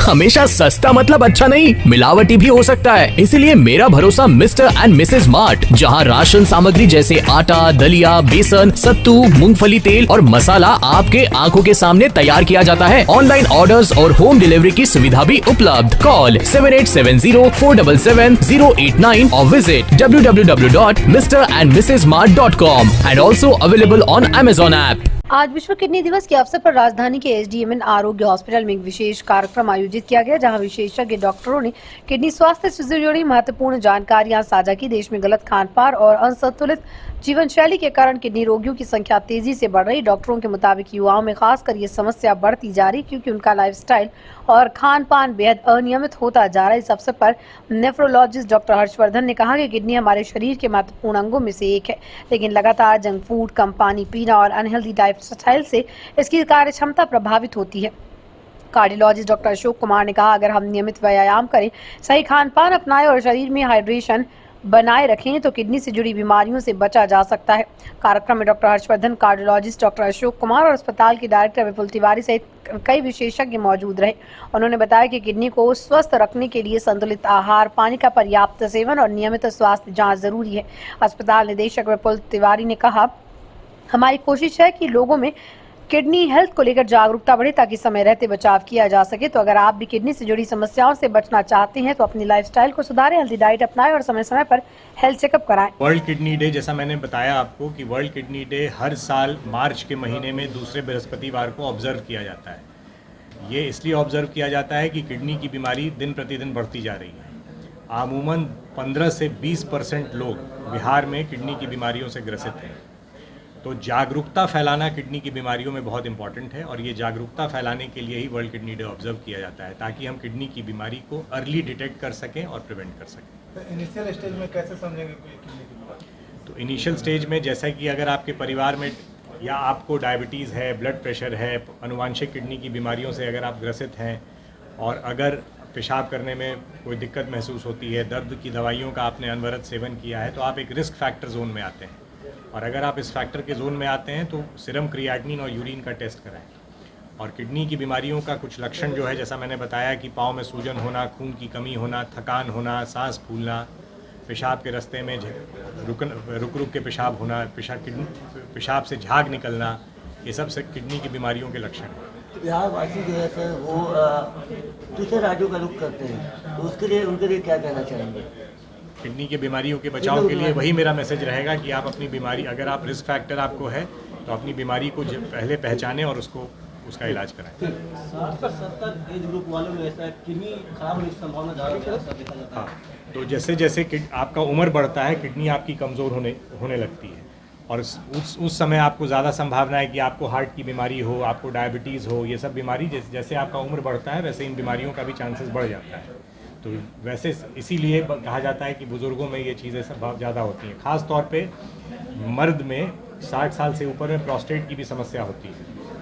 हमेशा सस्ता मतलब अच्छा नहीं, मिलावटी भी हो सकता है। इसीलिए मेरा भरोसा मिस्टर एंड मिसेज मार्ट, जहां राशन सामग्री जैसे आटा, दलिया, बेसन, सत्तू, मूंगफली तेल और मसाला आपके आंखों के सामने तैयार किया जाता है। ऑनलाइन ऑर्डर्स और होम डिलीवरी की सुविधा भी उपलब्ध। कॉल 7870477089 और visit www.mrandmrsmart.com and also available on Amazon app। आज विश्व किडनी दिवस के अवसर पर राजधानी के एसडीएमएन आरोग्य हॉस्पिटल में एक विशेष कार्यक्रम आयोजित किया गया, जहां विशेषज्ञ डॉक्टरों ने किडनी स्वास्थ्य से जुड़ी महत्वपूर्ण जानकारियां साझा की। देश में गलत खान पान और असंतुलित जीवन शैली के कारण किडनी रोगियों की संख्या तेजी से बढ़ रही। डॉक्टरों के मुताबिक युवाओं में खासकर ये समस्या बढ़ती जा रही, क्योंकि उनका लाइफस्टाइल और खान पान बेहद अनियमित होता जा रहा है। इस अवसर पर नेफ्रोलॉजिस्ट डॉक्टर हर्षवर्धन ने कहा कि किडनी हमारे शरीर के महत्वपूर्ण अंगों में से एक है, लेकिन लगातार जंक फूड, कम पानी पीना और अनहेल्दी लाइफस्टाइल से इसकी कार्य क्षमता प्रभावित होती है। कार्डियोलॉजिस्ट डॉक्टर अशोक कुमार ने कहा, अगर हम नियमित व्यायाम करें, सही खान पान अपनाएं और शरीर में हाइड्रेशन बनाए रखें तो किडनी से जुड़ी बीमारियों से बचा जा सकता है। कार्यक्रम में doctor Harshvardhan, cardiologist doctor Ashok Kumar और अस्पताल के डायरेक्टर विपुल तिवारी सहित कई विशेषज्ञ मौजूद रहे। उन्होंने बताया कि किडनी को स्वस्थ रखने के लिए संतुलित आहार, पानी का पर्याप्त सेवन और नियमित स्वास्थ्य जांच जरूरी है। अस्पताल निदेशक विपुल तिवारी ने कहा, हमारी कोशिश है कि लोगों में किडनी हेल्थ को लेकर जागरूकता बढ़े, ताकि समय रहते बचाव किया जा सके। तो अगर आप भी किडनी से जुड़ी समस्याओं से बचना चाहते हैं तो अपनी लाइफस्टाइल को सुधारें, हेल्दी डाइट अपनाएं और समय समय पर हेल्थ चेकअप कराएं। वर्ल्ड किडनी डे, जैसा मैंने बताया आपको कि वर्ल्ड किडनी डे हर साल मार्च के महीने में दूसरे बृहस्पतिवार को ऑब्जर्व किया जाता है। ये इसलिए ऑब्जर्व किया जाता है कि किडनी की बीमारी दिन प्रतिदिन बढ़ती जा रही है। आमूमन 15 से 20% लोग बिहार में किडनी की बीमारियों से ग्रसित हैं। तो जागरूकता फैलाना किडनी की बीमारियों में बहुत इंपॉर्टेंट है, और ये जागरूकता फैलाने के लिए ही वर्ल्ड किडनी डे ऑब्जर्व किया जाता है, ताकि हम किडनी की बीमारी को अर्ली डिटेक्ट कर सकें और प्रिवेंट कर सकें। तो इनिशियल स्टेज में कैसे समझेंगे कोई किडनी की बीमारी? तो इनिशियल स्टेज में जैसा कि अगर आपके परिवार में या आपको डायबिटीज़ है, ब्लड प्रेशर है, अनुवांशिक किडनी की बीमारियों से अगर आप ग्रसित हैं, और अगर पेशाब करने में कोई दिक्कत महसूस होती है, दर्द की दवाइयों का आपने अनवरत सेवन किया है, तो आप एक रिस्क फैक्टर जोन में आते हैं। और अगर आप इस फैक्टर के जोन में आते हैं तो सीरम क्रिएटिनिन और यूरिन का टेस्ट कराएं। और किडनी की बीमारियों का कुछ लक्षण जो है, जैसा मैंने बताया कि पाँव में सूजन होना, खून की कमी होना, थकान होना, सांस फूलना, पेशाब के रास्ते में रुक के पेशाब होना, पेशाब से झाग निकलना, ये सब से किडनी की बीमारियों के लक्षण हैं। बिहार वासी जो है सर वो दूसरे राज्यों का रुख करते हैं, तो उसके लिए उनके लिए क्या कहना चाहेंगे? किडनी की बीमारियों के बचाव के लिए वही मेरा मैसेज रहेगा कि आप अपनी बीमारी, अगर आप रिस्क फैक्टर आपको है तो अपनी बीमारी को पहले पहचानें और उसका इलाज कराएं। 60-70 एज ग्रुप वालों में ऐसा किडनी खराब होने की संभावना ज़्यादा देखा जाता है। हाँ, तो जैसे जैसे आपका उम्र बढ़ता है, किडनी आपकी कमज़ोर होने लगती है, और उस समय आपको ज़्यादा संभावना है कि आपको हार्ट की बीमारी हो, आपको डायबिटीज़ हो। ये सब बीमारी जैसे आपका उम्र बढ़ता है वैसे इन बीमारियों का भी चांसेस बढ़ जाता है। तो वैसे इसीलिए कहा जाता है कि बुज़ुर्गों में ये चीज़ें सब बहुत ज़्यादा होती हैं। ख़ास तौर पे मर्द में 60 साल से ऊपर में प्रोस्टेट की भी समस्या होती है,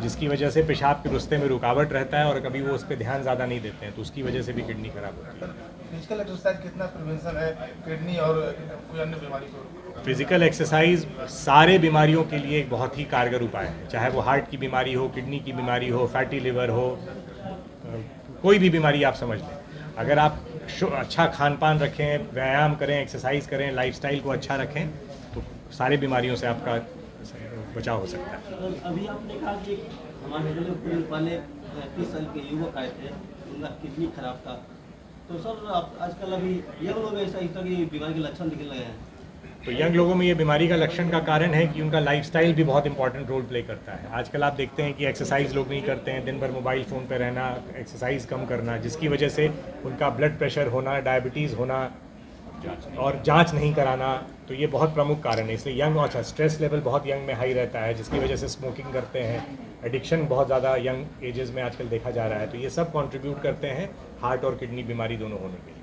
जिसकी वजह से पेशाब के रास्ते में रुकावट रहता है और कभी वो उस पर ध्यान ज़्यादा नहीं देते हैं, तो उसकी वजह से भी किडनी खराब होती है। फिजिकल एक्सरसाइज कितना प्रिवेंशन है किडनी और कोई अन्य बीमारी को? फिजिकल एक्सरसाइज सारे बीमारियों के लिए एक बहुत ही कारगर उपाय है, चाहे वो हार्ट की बीमारी हो, किडनी की बीमारी हो, फैटी लिवर हो, कोई भी बीमारी आप समझ लें। अगर आप अच्छा खान पान रखें, व्यायाम करें, एक्सरसाइज करें, लाइफस्टाइल को अच्छा रखें, तो सारी बीमारियों से आपका बचाव हो सकता है। अभी आपने कहा कि हमारे जो पुलिस वाले 30 साल के युवक आए थे, उनका किडनी खराब था, तो सर आजकल अभी यंग लोग ऐसा इस तरह की बीमारी के लक्षण दिखने लगे हैं। तो यंग लोगों में ये बीमारी का लक्षण का कारण है कि उनका लाइफस्टाइल भी बहुत इंपॉर्टेंट रोल प्ले करता है। आजकल आप देखते हैं कि एक्सरसाइज लोग नहीं करते हैं, दिन भर मोबाइल फ़ोन पे रहना, एक्सरसाइज कम करना, जिसकी वजह से उनका ब्लड प्रेशर होना, डायबिटीज़ होना और जांच नहीं कराना, तो ये बहुत प्रमुख कारण है। इसलिए यंग और स्ट्रेस लेवल बहुत यंग में हाई रहता है, जिसकी वजह से स्मोकिंग करते हैं, एडिक्शन बहुत ज़्यादा यंग एजेस में आजकल देखा जा रहा है। तो ये सब कंट्रीब्यूट करते हैं हार्ट और किडनी बीमारी दोनों होने के लिए।